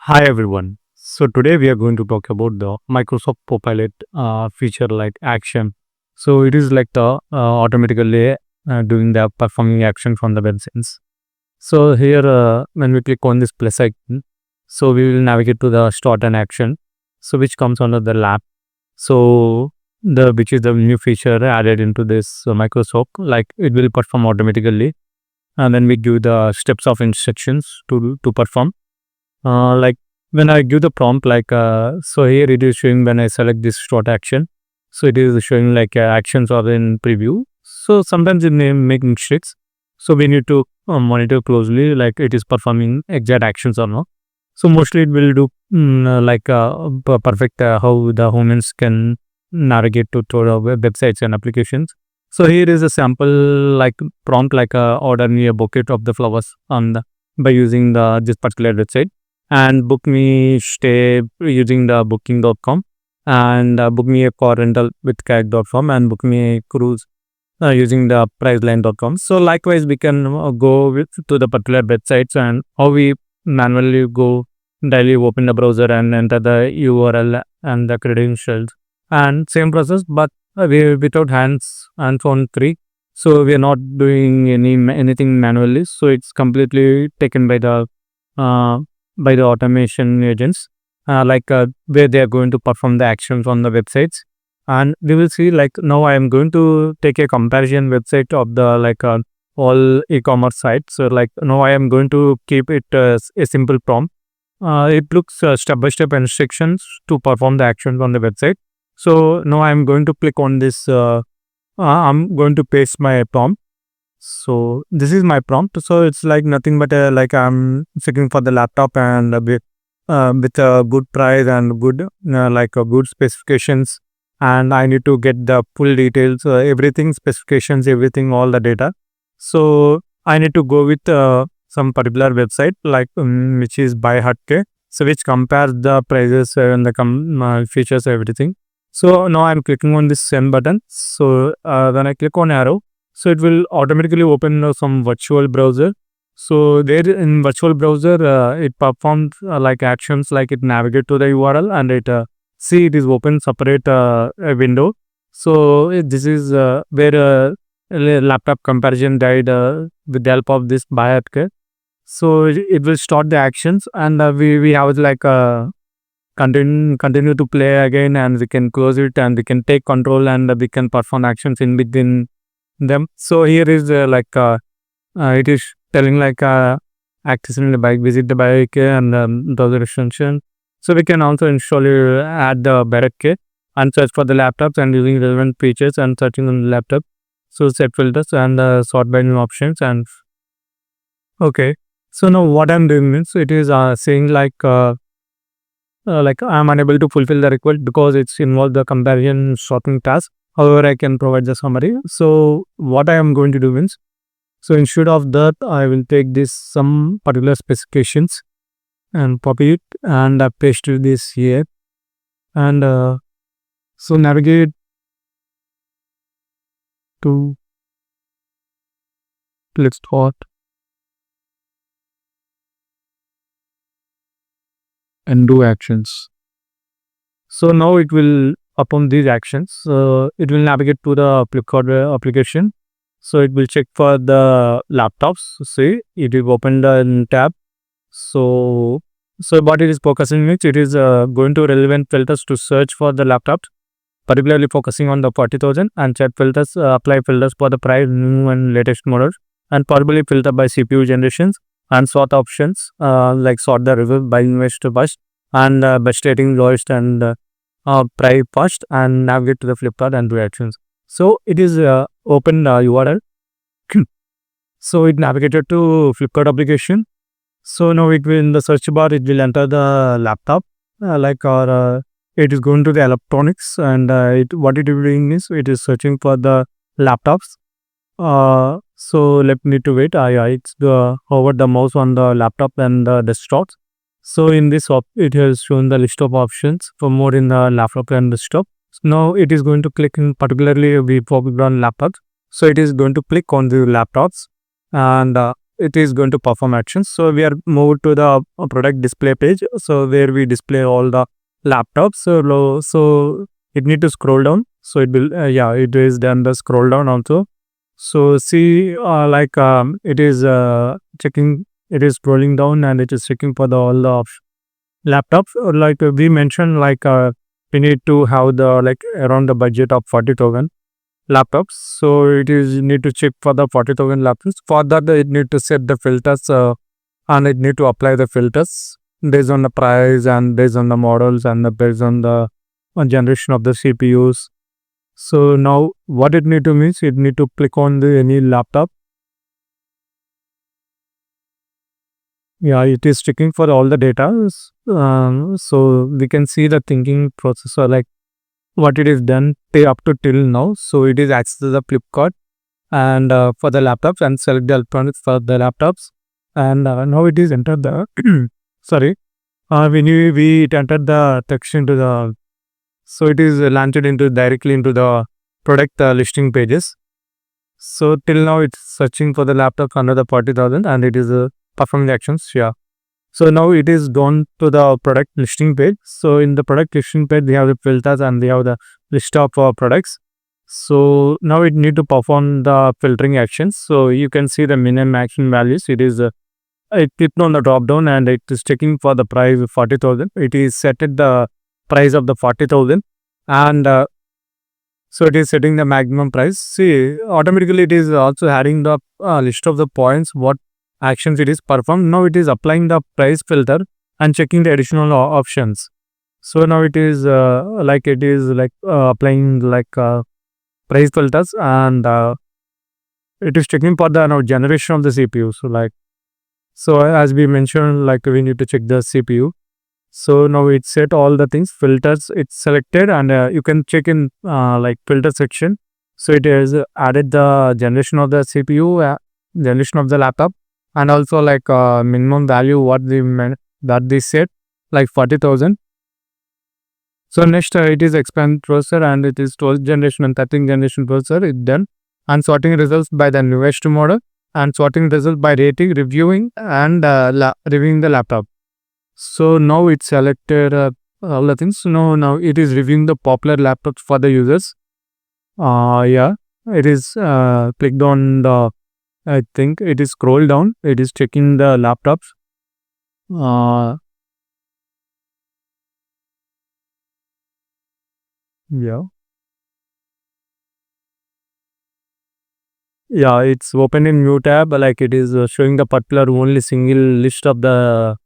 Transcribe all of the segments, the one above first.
Hi everyone. So today we are going to talk about the Microsoft Copilot feature like action. So it is like the automatically doing the performing action from the web sense. So here when we click on this plus icon, so we will navigate to the start an action. So which comes under the lab. So the which is the new feature added into this Microsoft, like it will perform automatically, and then we give the steps of instructions to perform like when I give the prompt, so here it is showing when I select this short action. So it is showing like actions are in preview. So sometimes it may make mistakes. So we need to monitor closely, like it is performing exact actions or not. So mostly it will do perfect how the humans can navigate to the websites and applications. So here is a sample like prompt order me a bouquet of the flowers on the by using the this particular website and book me stay using the booking.com and book me a car rental with kayak.com and book me a cruise using the priceline.com. So likewise we can go to the particular websites and how we manually go daily open the browser and enter the URL and the credentials and same process, but we without hands on free. So we are not doing anything manually, so it's completely taken uh, by the automation agents, where they are going to perform the actions on the websites. And we will see like now I am going to take a comparison website of the all e-commerce sites. So like now I am going to keep it a simple prompt. It looks step by step instructions to perform the actions on the website. So now I am going to click on this. I'm going to paste my prompt. So this is my prompt. So it's like nothing but like I'm seeking for the laptop and with a good price and good good specifications, and I need to get the full details, everything specifications, everything, all the data. So I need to go with some particular website which is by Hutke. So which compares the prices and the features, everything. So now I'm clicking on this send button. So when I click on arrow, so it will automatically open some virtual browser. So there in virtual browser, it performs like actions, like it navigate to the URL and it see it is open separate a window. So this is where laptop comparison died with the help of this buyer. So it will start the actions and we have continue to play again, and we can close it and we can take control and we can perform actions in between them. So here is it is telling accessing the bike, visit the bike and browser extension. So we can also install add the Barrett and search for the laptops and using relevant features and searching on the laptop. So set filters and sort by new options and okay. So now what I'm doing means it is saying like I'm unable to fulfill the request because it's involved the comparison sorting task. However, I can provide the summary. So what I am going to do means, so instead of that, I will take this some particular specifications and copy it and paste this here. And so navigate to let's start and do actions. So now it will upon these actions, it will navigate to the Flipkart application. So it will check for the laptops. See, it will open the tab. So what it is focusing means it is going to relevant filters to search for the laptops, particularly focusing on the 40,000 and set filters, apply filters for the price, new and latest models, and probably filter by CPU generations and sort options like sort the review by investor first and best rating lowest and price first and navigate to the Flipkart and do actions. So it is open URL. So it navigated to Flipkart application. So now it will in the search bar it will enter the laptop it is going to the electronics and what it is doing is it is searching for the laptops. So let me to wait. It's hover the mouse on the laptop and the desktops. So in this it has shown the list of options for more in the laptop and desktop. So now it is going to click in particularly we focused on laptops. So it is going to click on the laptops and it is going to perform actions. So we are moved to the product display page. So where we display all the laptops. So it need to scroll down. So it will, it is done the scroll down also. So see, it is checking, it is scrolling down and it is checking for the all the laptops. We mentioned, we need to have the around the budget of 40,000 laptops. So it is need to check for the 40,000 laptops. For that, it need to set the filters and it need to apply the filters based on the price and based on the models and based on the generation of the CPUs. So now what it need to means, it need to click on the any laptop. Yeah, it is checking for all the data. So we can see the thinking processor, like what it is done up to till now. So it is access the Flipkart and for the laptops and select the electronics for the laptops. And now it is entered the sorry. We entered the text into the, so it is landed into directly into the product listing pages. So till now it's searching for the laptop under the 40,000 and it is performing the actions. Yeah. So now it is gone to the product listing page. So in the product listing page, we have the filters and we have the list of products. So now it need to perform the filtering actions. So you can see the minimum action values. It is it clicked on the drop down and it is checking for the price of 40,000. It is set at the price of the 40,000 and so it is setting the maximum price. See, automatically it is also adding the list of the points, what actions it is performed. Now it is applying the price filter and checking the additional options. So now it is applying price filters and it is checking for the now generation of the CPU. So as we mentioned, we need to check the CPU. So now it set all the things, filters it's selected and you can check in filter section. So it has added the generation of the CPU, generation of the laptop, and also minimum value what that they set, like 40,000. So next it is expand processor and it is 12th generation and 13th generation processor. It done and sorting results by the newest model and sorting results by rating, reviewing and reviewing the laptop. So now it's selected all the things. Now it is reviewing the popular laptops for the users. It is clicked on the, I think it is scroll down. It is checking the laptops. Uh, yeah. Yeah, it's open in new tab. Like it is showing the particular only single list of the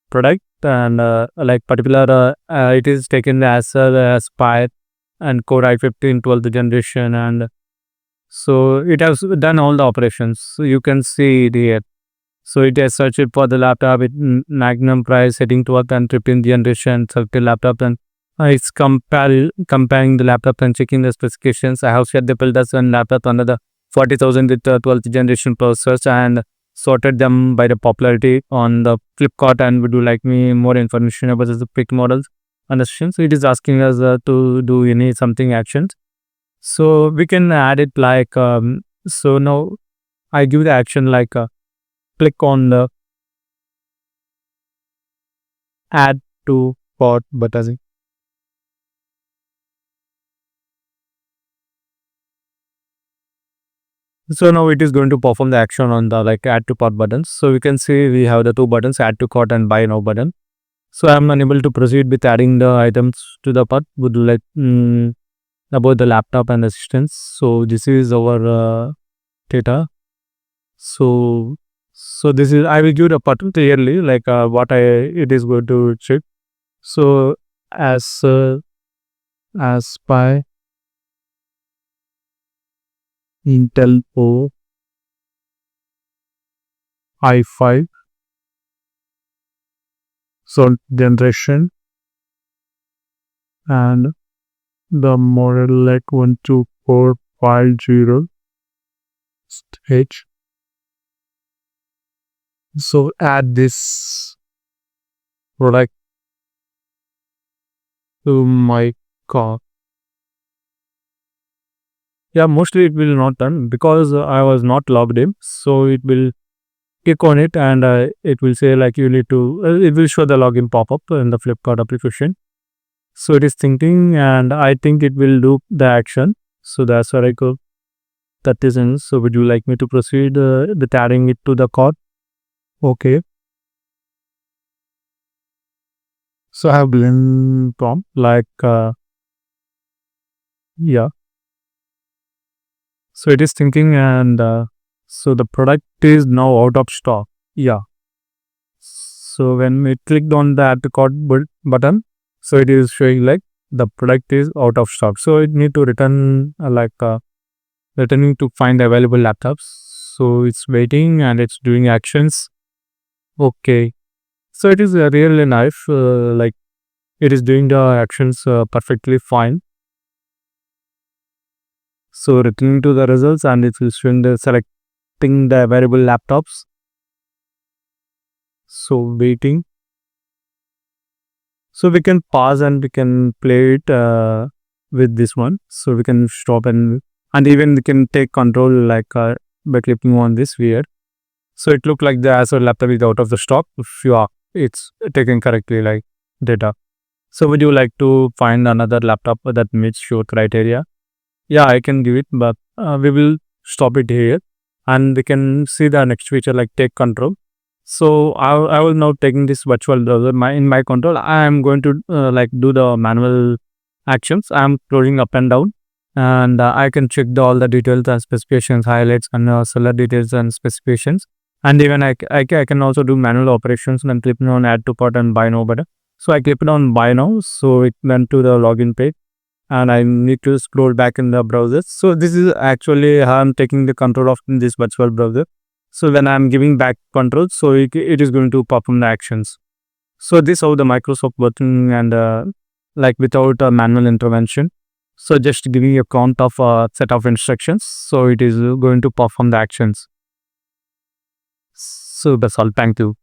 product and particular it is taken as Spire and Core i15 12th generation and so it has done all the operations. So you can see it here. So it has searched for the laptop with Magnum price heading towards and 15th generation selected laptop and it's comparing the laptop and checking the specifications. I have set the filters and laptop under the 40,000 with 12th generation processors and sorted them by the popularity on the Flipkart. And would you like me more information about the pick models and decisions? So it is asking us to do any something actions. So we can add it so now I give the action click on the add to cart button. So now it is going to perform the action on the add to cart buttons. So we can see we have the two buttons, add to cart and buy now button. So I'm unable to proceed with adding the items to the cart. Would you like about the laptop and assistance? So this is our data. So this is, I will give the button clearly what it is going to check. So as by Intel Core i5 so generation and the model 12450 stage. So add this product to my cart. Yeah, mostly it will not done because I was not logged in. So it will click on it, and it will say like you need to, it will show the login pop-up in the Flipkart application. So it is thinking, and I think it will do the action. So that's where I go. That is in. So would you like me to proceed with adding it to the cart? Okay. So I have been prompt like, yeah. So it is thinking, and so the product is now out of stock. Yeah. So when we clicked on the add to cart button, so it is showing like the product is out of stock. So it need to return returning to find available laptops. So it's waiting and it's doing actions. Okay. So it is really nice. Like it is doing the actions perfectly fine. So returning to the results, and it is showing the selecting the available laptops. So waiting. So we can pause and we can play it with this one. So we can stop, and even we can take control like by clicking on this here. So it look like the Azure laptop is out of the stock. If you are, it's taken correctly like data. So would you like to find another laptop that meets your criteria? Yeah, I can give it, but we will stop it here, and we can see the next feature like take control. So I will now taking this virtual browser in my control. I am going to like do the manual actions. I am scrolling up and down, and I can check all the details and specifications, highlights, and seller details and specifications. And even I can also do manual operations and click on add to cart and buy now button. So I click it on buy now. So it went to the login page, and I need to scroll back in the browser. So this is actually how I'm taking the control of this virtual browser. So when I'm giving back control, so it is going to perform the actions. So this how the Microsoft working, and like without a manual intervention. So just giving a count of a set of instructions. So it is going to perform the actions. So that's all. Thank you.